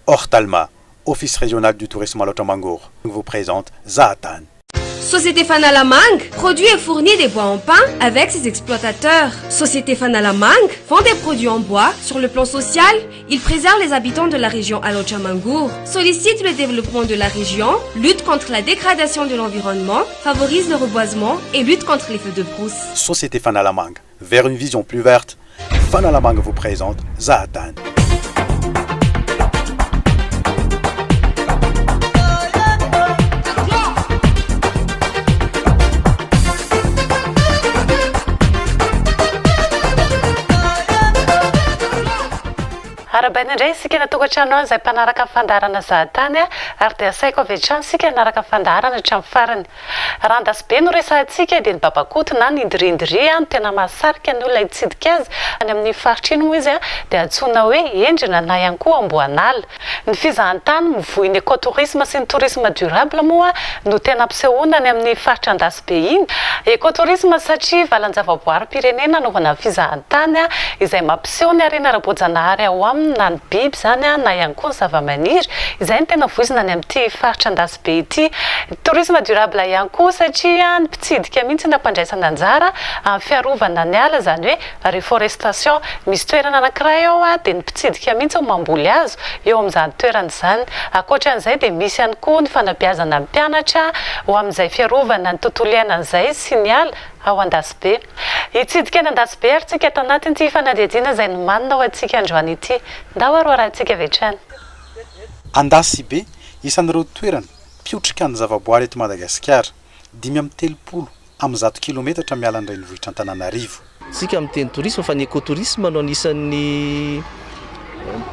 Ortalma, Office régional du tourisme à Lochamangour, vous présente Zahatan. Société Fanalamang produit et fournit des bois en pin avec ses exploitateurs. Société Fanalamang vend des produits en bois. Sur le plan social, il préserve les habitants de la région à Lochamangour, sollicite le développement de la région, lutte contre la dégradation de l'environnement, favorise le reboisement et lutte contre les feux de brousse. Société Fanalamang, vers une vision plus verte, Fanalamang vous présente Zahatan. Arabany indray isika natokantrano izay mpanaraka fandarana Zahatan ary dia asaiko avy hatrany isika hanaraka fandarana hatramin'ny farany. Randasibe no resahantsika dia ny babakoto na ny indrindry no tena mahasarika ny olona hitsidika azy any amin'ny faritra iny moa izy dia antsoina hoe endrina na ihany koa amboanala. Ny fizahantany mivohy ny écotourisme sy ny tourisme durable moa no tena ampisehoana ny amin'ny faritra Andasibe iny. Écotourisme satria valan-javaboary-pirenena anaovana fizahantany izay mampiseho ny harena ara-boajanahary ao aminy na ny biby zany na ihany koa ny zava-maniry izay ny tena voizina ny amin'ity faritra Andasibe ity. Tourisme durable ihany koa satria ny mpitsidika mihitsy na mpandraisana anjara amin'ny fiarovana ny ala zany hoe reforestation. Misy toerana anankiray ao dia ny mpitsidika mihitsy mamboly hazo eo amin'izany toerana izany. Ankoatran'izay dia misy ihany koa ny fanabeazana ny mpianatra ho amin'izay fiarovana ny tontolo iainan'izay sy ny ala ao Andasibe. Hitsidika any Andasibe ary tsika ato anatin'ity fanadihadiana izay nomanina ho antsika androany ity. Ndao aro rahantsika avy hatrany. Andasibe isan'ireo toerana mpiotrika ny zavaboary eto Madagasikara 530 kilometatra miala ny renivohitra Antananarivo. Sika amin'ny teny tourisme fa ny écotourisme no anisan'ny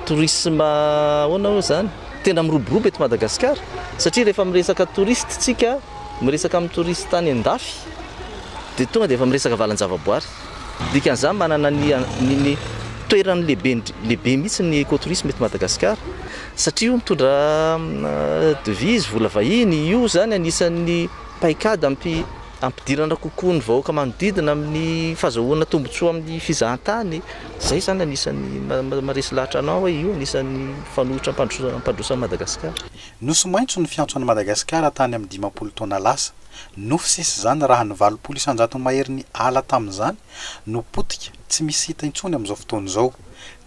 tourisme hoana zany tena miroborobo eto Madagasikara satria rehefa miresaka touriste tsika miresaka amin'ny touriste tany andafy dia tonga dia efa miresaka valan-javaboary. Dikan'izany manana ny toerany lehibe mihitsy ny écotourisme eto Madagasikara satria io mitondra devise vola vahiny. Io zany anisan'ny paikady ampidirana kokoa ny vahoaka manodidina amin'ny fahazoana tombotsoa amin'ny fizahantany. Zay zany anisan'ny maresy lahatra anao hoe io anisan'ny fanohitra ampandrosan'i Madagasikara. Nosy maintso ny fiantso an'i Madagasikara tany amin'ny 50 taona lasa. Nofisisy zany raha ny 80 isanjaton'ny mahery ny ala tamin'izany no potika tsy misy hita intsony amin'izao fotoana izao.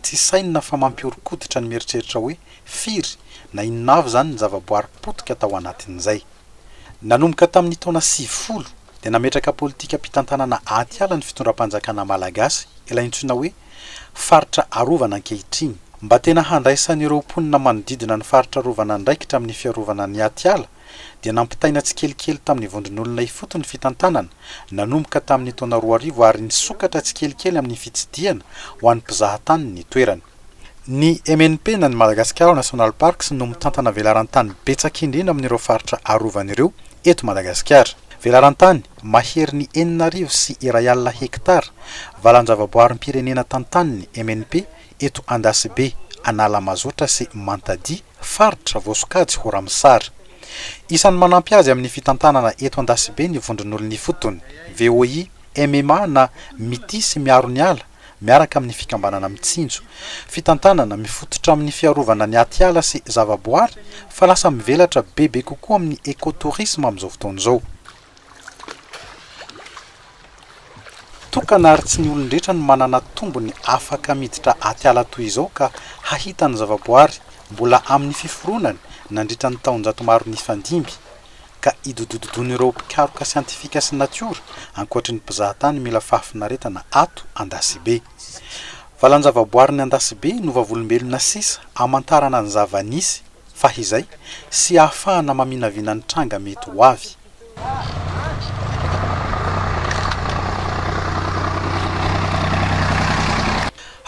Tsy sainina fa mampiorokoditra ny mieritreritra hoe firy na inona avy zany ny zavaboary potika tao anatin'izay. Nanomboka tamin'ny taona 90 dia nametraka politika mpitantanana atiala ny fitondram-panjakana malagasy ilay intsoina hoe faritra arovana ankehitriny. Mba tena handraisan'ireo mponina manodidina ny faritra arovana andraikitra amin'ny fiarovana ny atiala dia nampitaina tsikelikely tamin'ny vondron'olona ifoto ny fitantanana nanomboka tamin'ny taona 2000 ary nisokatra tsikelikely amin'ny fitsidiana ho an'ny mpizahatany ny toerana. Ny MNP na ny Madagascar National Parks no mitantana velarantany betsaka indrindra amin'ireo faritra arovan'ireo eto Madagasikara. Velarantany mahery ny 900 sy 1,000 hektara valan-javaboarim-pirenena tantaniny MNP eto Andasibe, Analamazotra sy Mantadi, faritra Voasokajy Horamisara. Isan'ny manampy azy amin'ny fitantanana eto Andasibe ny vondron'olona ifotony VOI, MMA na mity sy miaro ny ala miaraka amin'ny fikambanana mitsinjo. Fitantanana mifototra amin'ny fiarovana ny atiala sy zavaboary fa lasa mivelatra bebe kokoa amin'ny écotourisme amin'izao fotoana izao. Tokana ary tsy ny olon-drehetra no manana tombony afaka miditra atiala toy izao ka hahita ny zavaboary mbola amin'ny fiforonany nandritra ny taonjato maro ny fandimby ka idododon'ireo mpikaroka siantifika sy natiora ankoatry ny mpizahatany mila fahafinaretana ato Andasibe. Valan-javaboary ny Andasibe no vavolombelona sisa amantarana ny zava-nisy fa izay sy ahafahana maminavina ny tranga mety ho avy.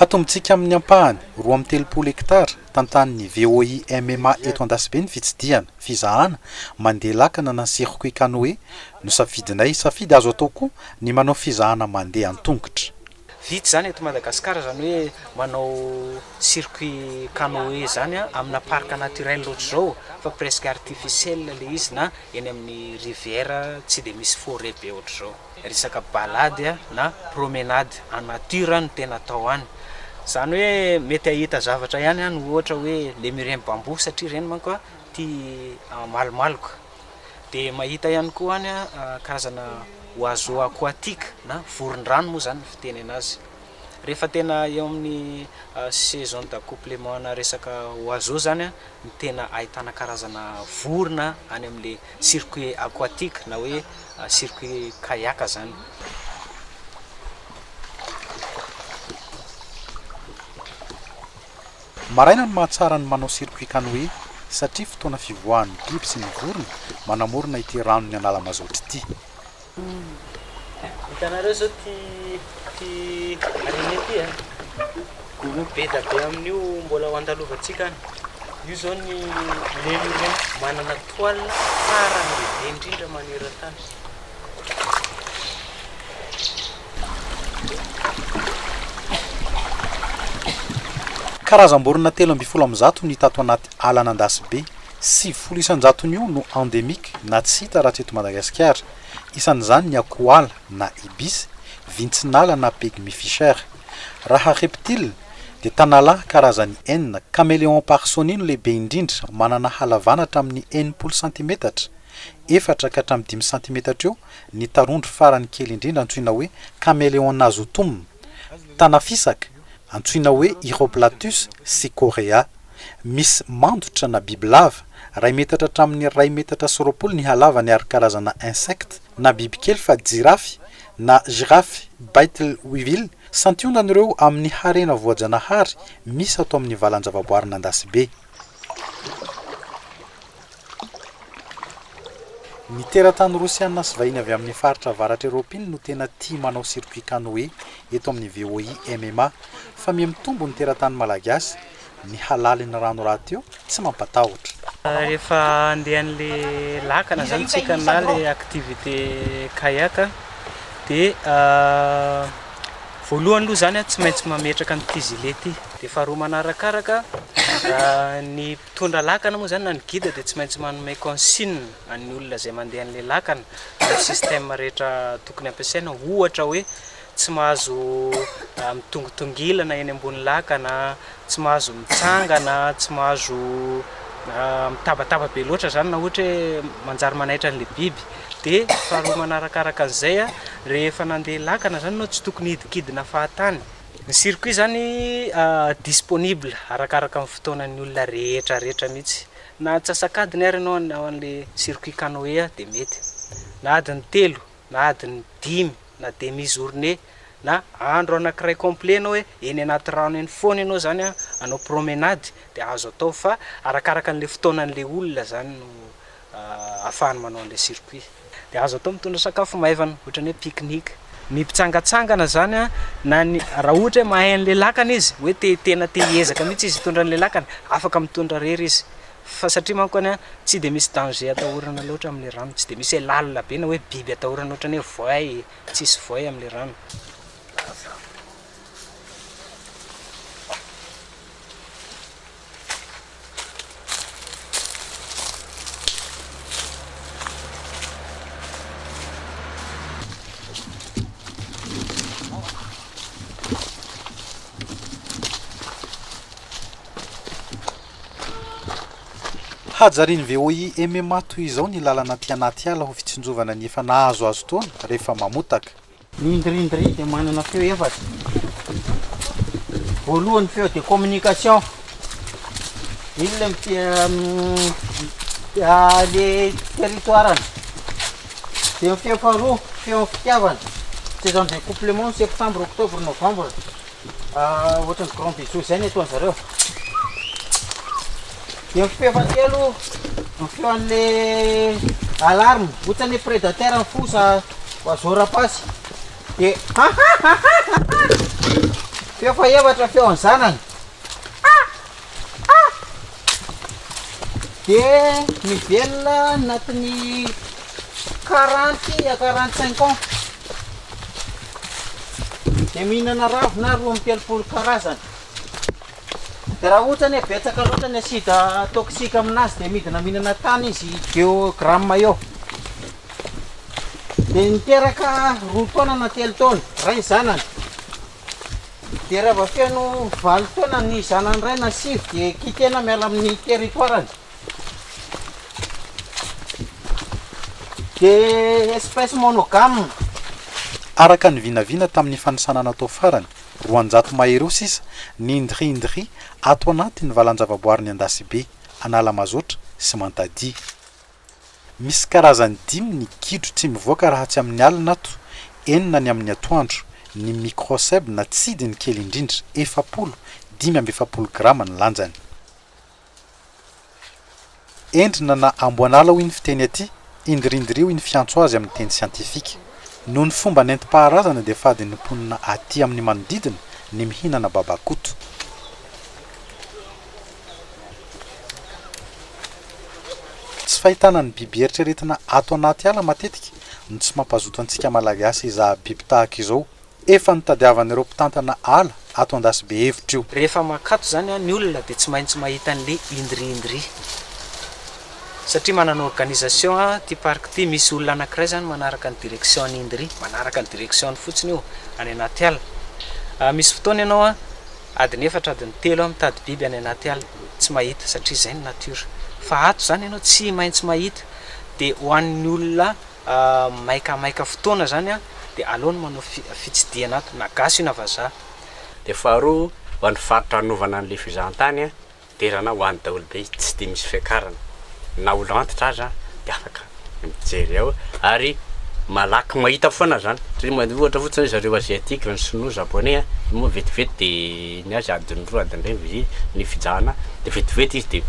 Hatombontsika amin'ny ampahany 230 hektara tantanin'ny VOI MMA eto Andasibe ny fitsidiana fizahana mandeha lakana na circuit canoë no safidinay safidy azo atao koa ny manao fizahana mandeha an-tongotra. Vitsy zany eto Madagasikara zany hoe manao circuit canoë zany amina parc naturel loatra zao fa presque artificiel le izy na eny amin'ny rivière tsy de misy forêt be ohatr' zao. Resaka balady na promenade en nature no tena atao any. zany hoe mety ahita zavatra ihany any ohatra hoe le mireny bambo satria reny manko tia malomaloka dia mahita ihany koa any karazana oiseau aquatique na voron-drano moa zany ny fiteny anazy rehefa tena eo amin'ny saison d'accouplement na resaka oiseau zany ny tena ahitana karazana vorona any amin'le circuit aquatique na hoe circuit kayak zany. Maraina ny mahatsara ny manao circuit canoë satria fotoana fivoahan'ny biby sy ny vorona manamorona ity rano ny anala mazotra ity. Hitanareo zao ty areny ity golo be da be amin'io mbola ho andalovantsika any. Io zao ny lelo ireny manana toile farany lehibe indrindra maneran-tany. Karazam-borona 370 ny tato anaty ala Nandasy be, 700 io no endémique na tsy hita raha eto Madagasikara. Isan'izany ny akoala na ibis, vintsinala na pygmy fisher. Raha reptile dia tanalahy karazany enina, caméléon parsonino lehibe indrindra manana halavana hatramin'ny 80 cm, 4 ka hatramin'ny 5 cm eo, ny tarondro farany kely indrindra antsoina hoe caméléon nasotum, tanafisaka antsoina hoe Iroplatus cicorea, misy mandotra na bibilava, 2 metatra hatramin'ny 2 metatra sy 20 ny halavany ary karazana insecte na bibikely fa jirafy na girafy Baitleville santionan'ireo amin'ny harena voajanahary misy ato amin'ny valan-javaboary Nandasy be. Ny teratany rosiana sy vahiny avy amin'ny faritra avaratra Europiny no tena tia manao circuit canoë eto amin'ny VOI MMA fa mitombo ny teratany malagasy ny halaliny rano raty eo tsy mampatahotra. Rehefa andehan'le lakana zany tsika na le activité kayak dia voalohany aloha zany tsy maintsy mametraka ny tizile ty dia faharoa manarakaraka ny mpitondra lakana moa zany na ny guide dia tsy maintsy manome consigne an'ny olona zay mandeha an'le lakana ny système rehetra tokony ampiasaina ohatra hoe tsy mahazo mitongitongilana eny ambony lakana, tsy mahazo mitsangana, tsy mahazo mitabataba be loatra zany na ohatra hoe manjary manaitra an'le biby. Dia faharoa manarakaraka an'izay rehefa nandeha lakana zany anao tsy tokony hidikidina fahatany. Ny circuit zany disponible arakaraka amin'ny fotoanan'ny olona rehetra mihitsy. Na antsasakadiny ary ianao ao an'le circuit canoë dia mety. Na adiny 3 na adiny 5 na demi-journée na andro anankiray complet anao hoe eny anaty rano eny foana ianao zany anao promenade dia azo atao fa arakaraka an'le fotoanan'le olona zany no ahafahany manao an'le circuit. Dia azo atao mitondra sakafo maivana ohatra hoe pique-nique. Ny mpitsangatsangana zany na raha ohatra hoe mahay an'le lakana izy hoe tena te hiezaka mihitsy izy hitondra an'le lakana afaka mitondra rery izy fa satria manko any tsy dia misy danger atahorana loatra amin'le rano, tsy dia misy hoe lalina be na hoe biby atahorana ohatra hoe voay, tsisy voay amin'le rano. Hajariny VOI MMA toy izao ny lalana ty anaty ala ho fitsinjovana ny efa nahazo azo taona rehefa mamotaka. Ny indrindry dia manana feo efatra. Voalohany feo de communication. Iny le territoire. Dia feo faharoa feo fitiavana. Saison de couplement septembre, octobre, novembre. Ohatran'ny grand bisou zay ny ataony zareo. Dia feo fahatelo ny feo an'le alarme, ohatrany prédateur ny fosa oiseau rapace. Dia feo fahaefatra feo ny zanany. Dia mivelona anatin'ny 40 à 45 ans. Dia mihinana ravina 2 karazany. Dia raha ohatrany hoe betsaka loatra ny asida toksika aminazy dia midina mihinana tany izy 2 gramma eo. Dia niteraka 2 taona na 3 taona raha ny zanany. de raha fiano valy taona ny zanany ray na sivy de kitena miala amin'ny territoirany de espèce monogame. Araka ny vinavina tamin'ny fanisanana atao farany 200 mahery sisa ny indri ato anaty ny valanjavaboary ny Andasibe, Analamazotra sy Mantady. Misy karazany 5 ny gidro tsy mivoaka raha tsy amin'ny alina ato, 9 ny amin'ny atoandro, ny microcèbe na tsidiny kely indrindra 570 grama ny lanjany. Endrina na amboanala hoy ny fiteny aty, indrindri hoy ny fiantso azy amin'ny teny siantifika. Noho ny fomba nentim-paharazana dia fady ny mponina aty amin'ny manodidina ny mihinana babakoto. Tsy fahitana ny biby eritreretina ato anaty ala matetika no tsy mampazoto antsika malagasy izaha biby tahaka izao. Efa nitadiavan'ireo mpitantana ala ato Andasibe hevitra io. Rehefa makato zany ny olona dia tsy maintsy mahita an'le indri satria manana organisation ty parc ty misy olona anankiray zany manaraka ny direction ny indri, manaraka ny direction fotsiny io any anaty ala. Misy fotoana ianao adiny 4 adiny 3 mitady biby any anaty ala tsy mahita satria izay ny natiora. Fa ato zany ianao tsy maintsy mahita, dia ho an'ny olona maikamaika fotoana zany dia aleony manao fitsidiana ato na gasy na vazaha. Dia faharoa ho an'ny faritra anovana an'ilay fizahantany dia rana ho an'ny daholo be tsy dia misy fiakarana na olo antitra aza dia afaka mijery ao ary malaky mahita foana zany. Satria ohatra fotsiny zareo asiatika ny sinoa japonais moa vetivety dia ny azy adiny 2 adiny 3 ny fijahana dia vetivety izy dia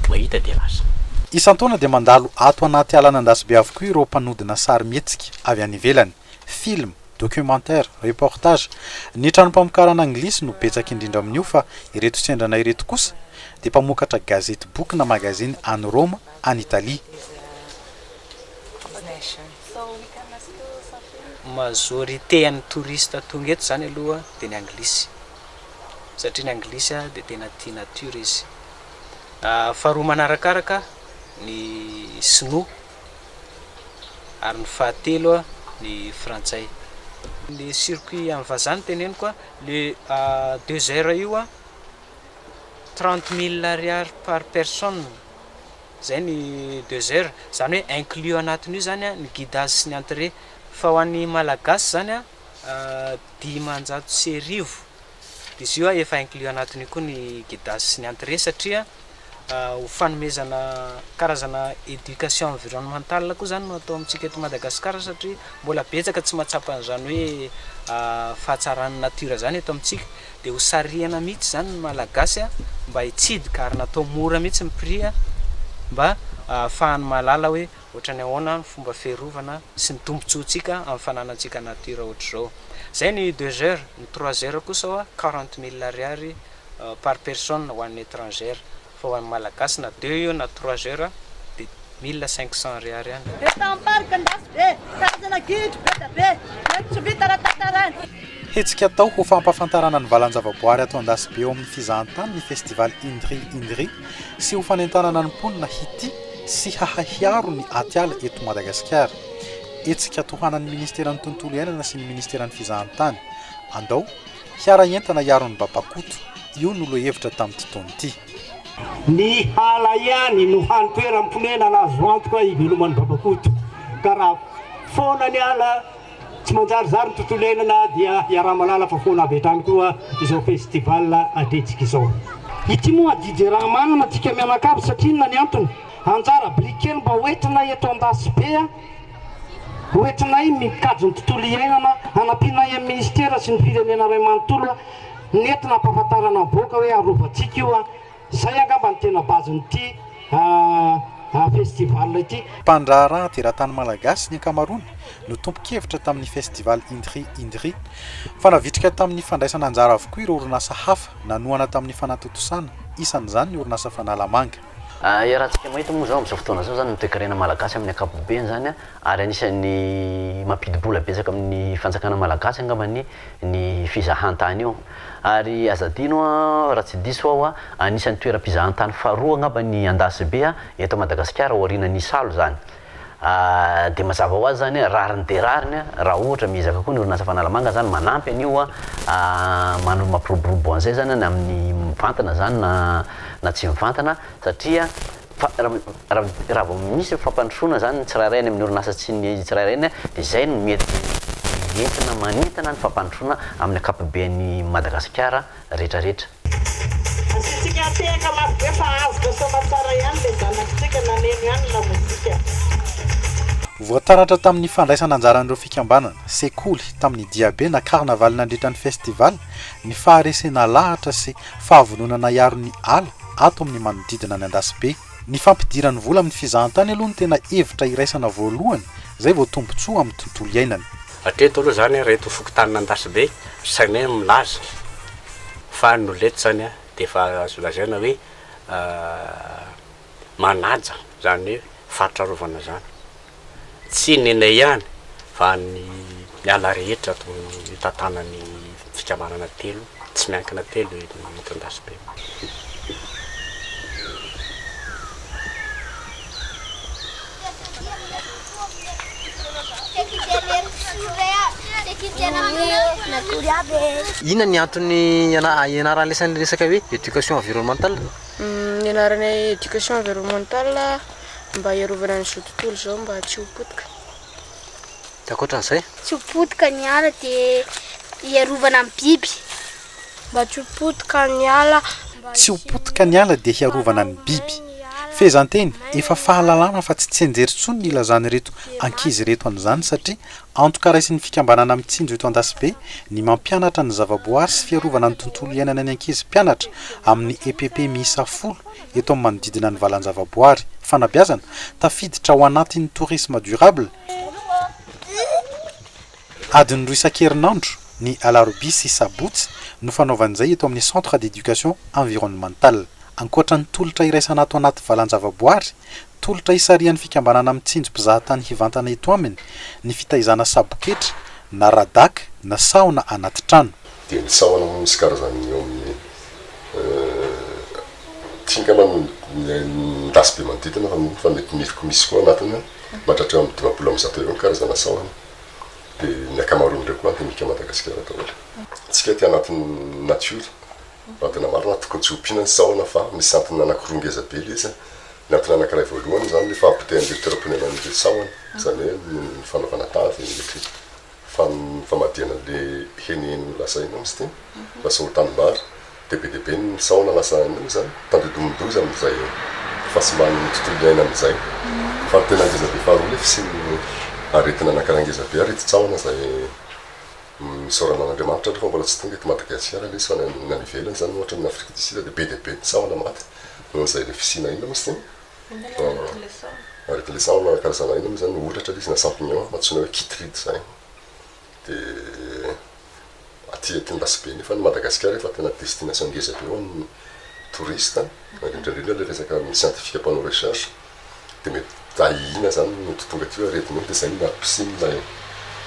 mahita dia lasa. Isan-taona dia mandalo ato anaty ala Andasibe avokoa ireo mpanodina sary mihetsika avy any ivelany, film, documentaire, reportage. Ny tranom-pamokarana anglisy no betsaka indrindra amin'io fa ireto sendrana ireto kosa dia mpamokatra gazety boky na magazine any Roma, any Italia. Majorité an'ny touriste tonga eto zany aloha dia ny anglisy satria ny anglisy dia tena tia natiora izy. Faharoa manarakaraka ny sinoa ary ny fahatelo ny frantsay. Le circuit amin'ny vazany teneniko le 2 heures io 30 000 ariary par personne zay ny 2 heures, zany hoe inclus anatin'io zany ny guidage sy ny entrée. Fa ho an'ny malagasy zany 500 sy 1000 dia izy io efa inclus anatin'io koa ny guidage sy ny entrée satria ho fanomezana karazana éducation environnementale koa zany no atao amintsika eto Madagasikara satria mbola betsaka tsy mahatsapa an'izany hoe fahatsaran'ny natiora zany eto amintsika. Dia ho sarihana mihitsy zany ny malagasy mba hitsidika ary natao mora mihitsy ny prix mba ahafahany malala hoe ohatrany ahoana ny fomba fiarovana sy ny tombontsoantsika amin'ny fananantsika natiora ohatr'izao. Zay ny 2 heures, ny 3 heures kosa 40 000 ariary par personne ho an'ny étrangère. Fa ho an'ny malagasy na 2 io na 3 heures dia 1500 ariary any. Hetsika tao ho fampafantarana ny valanjavaboary ato Andasibe eo amin'ny fizahantany ny festival Indri sy ho fanentanana ny mponina hity sy hahahiaro ny atiala eto Madagasikara. Hetsika tohanan'ny ministeran'ny tontolo iainana sy ny ministeran'ny fizahantany andao hiara entana hiaro ny babakoto. Io no lohevitra tamin'ny fotoana ity. Ny hala ihany no hantoera mponena nazo antoka ivelomany babakoto ka raha foana ny ala tsy manjarizary ny tontolo iainana dia iaraha-malala fa foana avy hatrany koa izao festival adretsika izao. Ity moa didy raha manana tika mianakavy satria na ny antony anjara biriky mba hoentina eto Andasibe hoentinay mikajy ny tontolo iainana hanampianay amin'ny ministera sy ny firenena ray manontolo nentina ampahafantarana boaka hoe arovantsika io zay angamba ny tena bazin'ity festival ity. Mpandraharaha teratany malagasy ny ankamaroany no tompo-kevitra tamin'ny festival Indri fa navitrika tamin'ny fandraisana anjara avokoa ireo orinasa hafa nanoana tamin'ny fanatotosana isan'izany ny orinasa Fanalamanga. Iarahantsika mahita moa zao amin'izao fotoana zao zany mitoekarena malagasy amin'ny ankapobeny zany ary anisan'ny mampidibola betsaka amin'ny fanjakana malagasy angamba ny fizahantany io. Ary azadino raha tsy diso ao anisan'ny toeram-pizahantany faharoa angamba ny Andasibe eto Madagasikara aorianan'ny Isalo zany. de mazava ho azy zany rariny de rariny raha ohatra mizaka koa ny orinasa fanalamanga zany manampy an'io manao mampiroborobo an'izay zany ny amin'ny mivantana zany na tsy mivantana satria raha vao misy fampandrosoana zany tsirairay amin'ny orinasa tsy ny tsirairayny de zay no mety entina manintana ny fampandrosoana amin'ny akapobean'ny Madagasikara rehetrarehetra. Asitsika teka marobe fa azo somatsara ihany le zanakitsika naneno ihany la mozika. Voataratra tamin'ny fandraisana anjaran'ireo fikambanana sekoly tamin'ny diabe na carnaval nandritra ny festival ny faharesena lahatra sy fahavononana iaro ny ala ato amin'ny manodidina ny Andasibe. Ny fampidirany vola amin'ny fizahantany aloha ny tena hevitra iraisana voalohany zay vao tombontsoa amin'ny tontolo iainana. Hatreto aloha zany reto fokotanina Andasibe sagnay milaza fa noleto zany de fa azo lazaina hoe manaja zany hoe faritra rovana zany tsy nenay ihany fa ny ala rehetra tantanany fikamanana telo tsy miankina telo eto Andasibe. Ina ny antony ianarana lesan'ny resaka hoe éducation environnementale? Ianarana éducation environnementale mba iarovana ny zao tontolo zao mba tsy ho potika. De ankoatran'izay? Tsy ho potika ny ala de iarovana amin'ny biby. Mba tsy ho potika ny ala. Tsy ho potika ny ala de hiarovana ny biby. Fezanteny efa fahalalana fa tsy tsenjery-tsony ny ilazany reto ankizy reto an'izany satria antoka raisin'ny fikambanana mitsinjo eto Andasibe ny mampianatra ny zavaboary sy fiarovana ny tontolo iainana ny ankizy mpianatra amin'ny EPP miisa 10 eto amin'ny manodidina ny valan-javaboary. Fanabeazana tafiditra ao anatin'ny tourisme durable. Adiny 2 isan-kerinandro ny alarobia sy sabotsy no fanaovan'izay eto amin'ny centre d'éducation environnementale. Ankoatran'ny tolotra iraisana ato anaty valan-javaboary, tolotra isarian'ny fikambanana mitsinjo mpizahatany hivantana eto aminy ny fitaizana saboketra na radaka na saona anaty trano. Dia ny saona misy karazany eo amin'ny tingamany Andasibe manodidina fa mety misy koa anatiny mahatratra amin'ny 20 eo karazana saona. Dia ny akamaroany ireo koa antemika Madagasikara daholo. Tsika ty anatin'ny natiora. Tena marina tokony tsy ompiana ny saona fa misy antony anankiroa ngeza be ilay izy. Ny antony anankiray voalohany zany le fampitehan'ireo toeram-ponenan'ireo saona, zany hoe ny fanaovana tavy ny famadihana le heniheny lasa ina misy teny lasa ho tanimbary de be dia be ny saona lasa ina zany tandodomondoza amin'izay fahasimany ny tontolo iaina amin'izay. Fa tena ngeza be faharoa nefa sy aretina anankiray ngeza be areti-saona zay misaorana an'Andriamanitra fa mbola tsy tonga eto Madagasikara le fa ny ivelany zany ohatra amin'ny Afrique du Sud de be ny saona maty noho izay le fisina ina misy teny aretin'le saona karazana ina moa zany ohatra le izy na champignon matsona hoe chytride zay de aty Andasibe nefa ny Madagasikara efa tena destination ngeza be ho an'ny touriste indrindra le resaka scientifique mpanao recherche de mety ahihina zany no tonga ty aretina de zay nampisiny ilay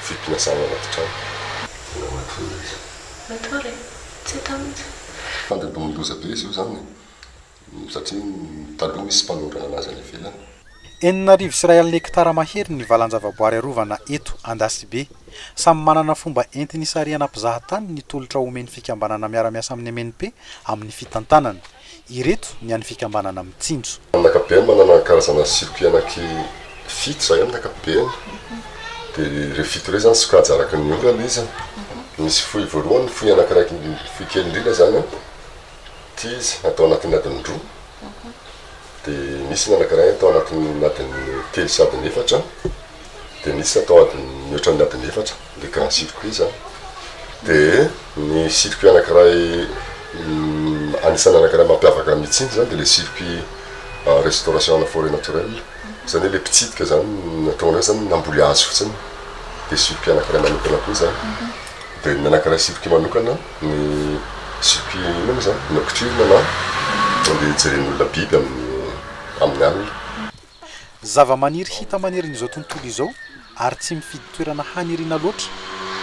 fipina saona anaty trano. Fandodomondoza be izy io zany satria taloha misy mpanorana anazy any ivelany. 9,000 hektara mahery ny valan-javaboary arovana eto Andasibe. Samy manana fomba entiny isariana mpizahatany ny tolotra omen'ny fikambanana miara-miasa amin'ny MNP amin'ny fitantanana. Ireto ny an'ny fikambanana mitsinjo. Anakabeany manana karazana circuit anaky fito zay amin'ny anakabeany. De re fito re zany sokajy araka ny orana izy. Misy fohy voalohany, fohy anakiraiky fohy kely indrindra zany ty izy atao anatin'ny adiny roa. De misy ny anankiray atao anatin'ny adiny telo sy adiny efatra. De misy atao adiny mihoatra ny adiny efatra, le grand circuit zany. De ny circuit anankiray anisany anankiray mampiavaka mitsinjo zany de le circuit restauration na forêt naturelle. Zany le pitsika zany nataonao zany namboly hazo fotsiny. De circuit anankiray manokana koa zany. De ny anankiray circuit manokana ny circuit ino zany nocturne na de jeren'olona biby amin'ny alina. Zava-maniry hita manirin'izao tontolo izao ary tsy mifidy toerana haniriana loatra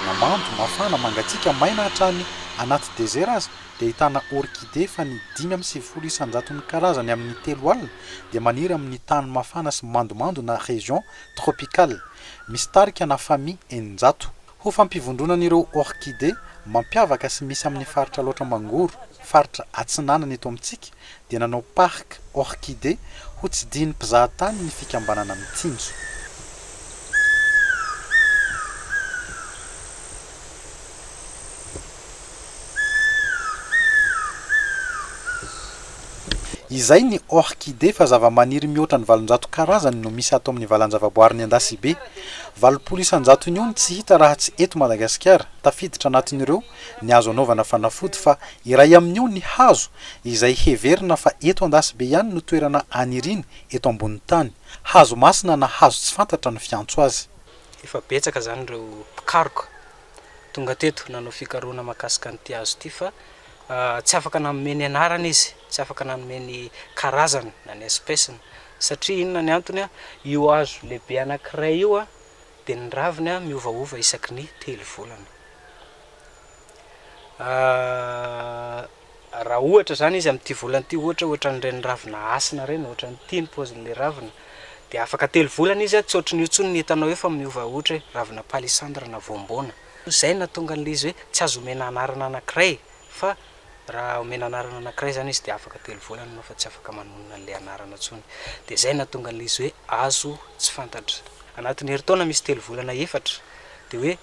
na mando, mafana, mangatsiaka, maina hatrany anaty désert aza dia ahitana orchidée fa ny 5 isanjaton'ny karazany amin'ny 3 alina dia maniry amin'ny tany mafana sy mandomando na région tropicale. Misy tarika na famille eninjato. Ho fampivondronan'ireo orchidée mampiavaka sy misy amin'ny faritra loatra mangoro, faritra atsinanana eto amintsika dia nanao parc orchidée ho tsidihany mpizahatany ny fikambanana mitsinjo. Izay ny orchidée fa zava-maniry mihoatra ny 700 karazany no misy ato amin'ny valan-javaboary Andasibe. 700 isanjato ny tsy hita raha tsy eto Madagasikara. Tafiditra anatin'ireo ny hazo anaovana fanafody fa iray amin'io ny hazo izay heverina fa eto Andasibe ihany no toerana aniriny eto ambony tany. Hazo masina na hazo tsy fantatra no fiantso azy. Efa betsaka zany ireo pikaroka tonga teto nanao fikarohana mahakasika an'ity hazo ity fa tsy afaka nameny anarana izy, tsy afaka nameny karazany na ny espèce satria inona ny antony io hazo lehibe anankiray io dia ny raviny miovaova isaky ny 3 volana. Raha ohatra zany izy amin'ny 10 volana ity ohatra n'ireny ravina asina ireny, ohatra ny tia ny paozin'ilay ravina dia afaka 3 volana izy tsy ohatran'ny intsony ny hitanao efa miova ohatra ravina palissandre na voambona. Izay nahatonga an'ilay izy hoe tsy azo omena anarana anankiray fa raha omena anarana anankiray zany izy dia afaka 3 volana no fa tsy afaka manonona an'ilay anarana intsony. Dia izay nahatonga an'ilay izy hoe azo tsy fantatra. Anatin'ny herintaona misy 3 volana 4 dia hoe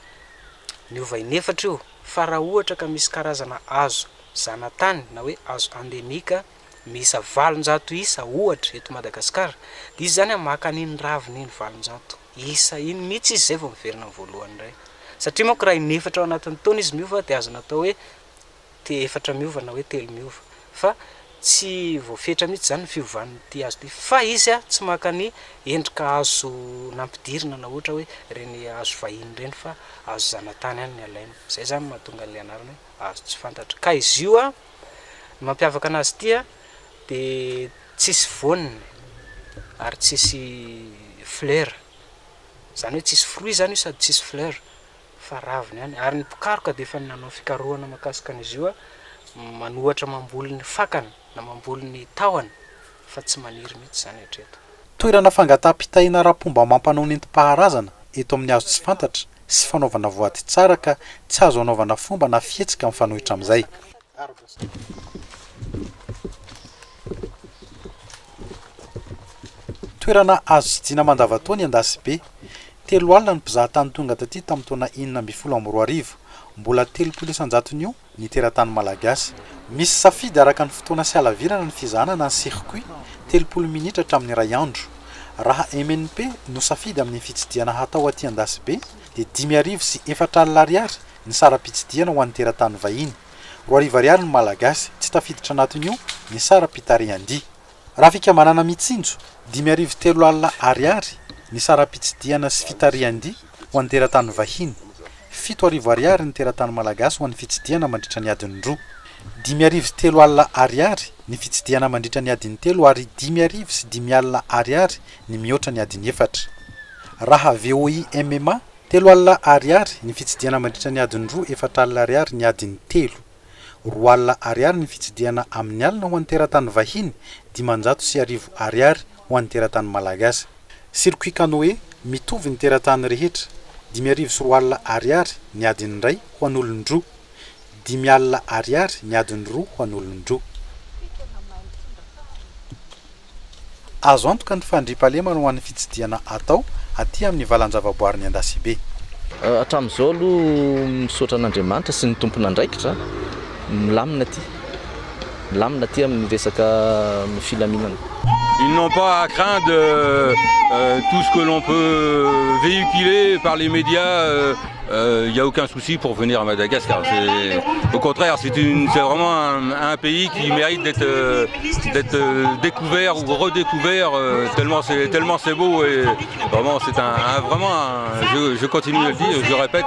miova inefatra io fa raha ohatra ka misy karazana azo zanatany na hoe azo endemika miisa 700 isa ohatra eto Madagasikara dia izy zany maka an'iny raviny iny 700 isa iny mihitsy izy zay vao miverina amin'ny voalohany iray. Satria moa raha inefatra ao anatin'ny taona izy miova dia azo natao hoe 4 miova na hoe 3 miova fa tsy voafetra mihitsy zany fiovan'ity hazo ity fa izy tsy maka ny endrika hazo nampidirina na ohatra hoe reny hazo vahiny reny fa hazo zanatany any ny alaina. Izay zany mahatonga an'ilay anarana hoe hazo tsy fantatra. Ka izy io mampiavaka anazy ity dia tsisy voany ary tsisy fleur, zany hoe tsisy fruit zany io sady tsisy fleur fa raviny ihany. Ary ny pikaroka dia efa nanao fikarohana mahakasika an'izy io manohatra mamboly ny fakany na mamboly ny tahony fa tsy maniry mihitsy zany hatreto. Toerana fangataham-pitahina rapomba mampanao nentim-paharazana eto amin'ny hazo tsy fantatra sy fanaovana voady tsara ka tsy azo anaovana fomba na fihetsika mifanohitra amin'izay. Toerana azo tsidihana mandavataona Andasibe. 3 alina ny mpizahatany tonga taty tamin'ny taona 1912. Mbola 300 isanjaton'io ny teratany malagasy. Misy safidy araka ny fotoana sy halavirana ny fizahanana ny circuit 30 minitra hatramin'ny 2 andro. Raha MNP no safidy amin'ny fitsidihana hatao aty Andasibe dia 5,000 sy 4 alina ariary ny sara-pitsidihana ho an'ny teratany vahiny. 2,000 ariary ny malagasy tsy tafiditra anatin'io ny sara-pitarian-dy. Raha fikamanana mitsinjo 5,003 alina ariary ny sara-pitsidihana sy fitarian-dy ho an'ny teratany vahiny. 7,000 ariary ny teratany malagasy ho an'ny fitsidihana mandritra ny adiny 2. 5,003 alina ariary ny fitsidihana mandritra ny adiny 3 ary 5,000 sy 5 alina ariary ny mihoatra ny adiny 4. Raha VOI MMA 3 alina ariary ny fitsidihana mandritra ny adiny 2, 4 alina ariary ny adiny 3. 2 alina ariary ny fitsidihana amin'ny alina ho an'ny teratany vahiny, 500 ariary ho an'ny teratany malagasy. Circuit canoë mitovy ny teratany rehetra, 5,000 sy 2 alina ariary ny adiny 1 ho an'olon-droa, 5 alina ariary ny adiny 2 ho an'olon-droa. Azo antoka ny fandriam-pahalemana ho an'ny fitsidihana atao aty amin'ny valan-javaboary Andasibe. Hatramin'izao aloha misaotra an'Andriamanitra sy ny tompon'andraikitra milamina aty amin'ny resaka filaminana. Ils n'ont pas à craindre tout ce que l'on peut véhiculer par les médias. Il n'y a aucun souci pour venir à Madagascar. Au contraire, c'est vraiment un pays qui mérite d'être découvert ou redécouvert tellement c'est beau et vraiment je continue de le dire, je répète,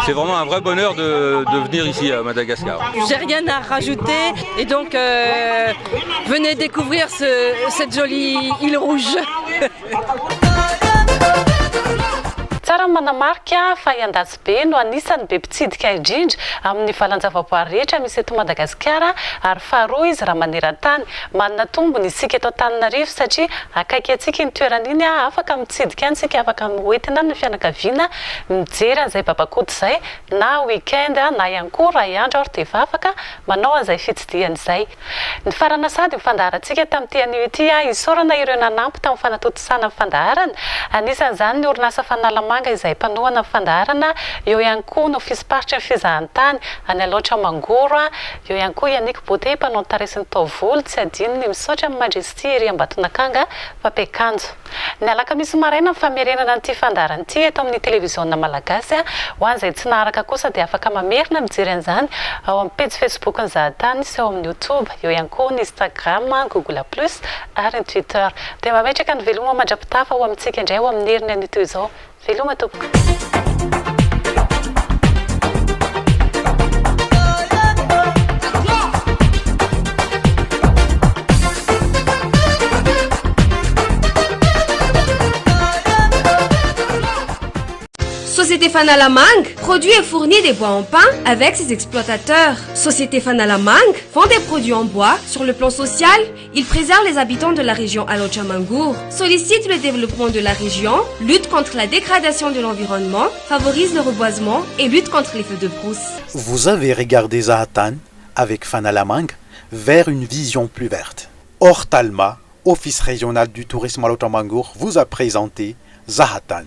c'est vraiment un vrai bonheur de venir ici à Madagascar. J'ai rien à rajouter et donc venez découvrir cette jolie île rouge. Madagasikara manamarika fa iandatsibe no anisan'ny be mpitsidika indrindra amin'ny valan-javaboary rehetra misy eto Madagasikara ary faharoa izy raha maneran-tany manana tombony isika eto Antananarivo satria akaiky antsika ny toerana iny afaka mitsidika any isika afaka hoentina ny fianakaviana mijery an'izay babakoto izay na weekend na ihany koa raha andro ary dia efa afaka manao an'izay fitsidiana izay. Ny farana sady ny fandaharantsika tamin'ity anio ity isaorana ireo nanampy tamin'ny fanatotosana ny fandaharana anisan'izany ny orinasa Fanalamanga izay mpanohana fandaharana eo ihany koa ny ofisy-paritra ny fizahantany any Alaotra Mangoro eo ihany koa Yannick Bote mpanao ny taresin'ny taovolo tsy adino ny misaotra amin'ny Majesty ery Ambatonakanga Papekanjo. Ny alakamisy maraina ny famerenana an'ity fandaharana ity eto amin'ny televiziona malagasy ho an'izay tsy naharaka kosa dia afaka mamerina mijery an'izany ao amin'ny page Facebook ny Zahatany sy ao amin'ny YouTube eo ihany koa ny Instagram, Google Plus ary ny Twitter. Dia mametraka ny veloma mandrapitafa ho amintsika indray ho amin'ny heriny an'ito izao. Veloma tompoko. Société Fanalamang produit et fournit des bois en pain avec ses exploitateurs. Société Fanalamang vend des produits en bois. Sur le plan social, il préserve les habitants de la région Alochamangour, sollicite le développement de la région, lutte contre la dégradation de l'environnement, favorise le reboisement et lutte contre les feux de brousse. Vous avez regardé Zahatan avec Fanalamang vers une vision plus verte. Ortalma, Office régional du tourisme Alochamangour, vous a présenté Zahatan.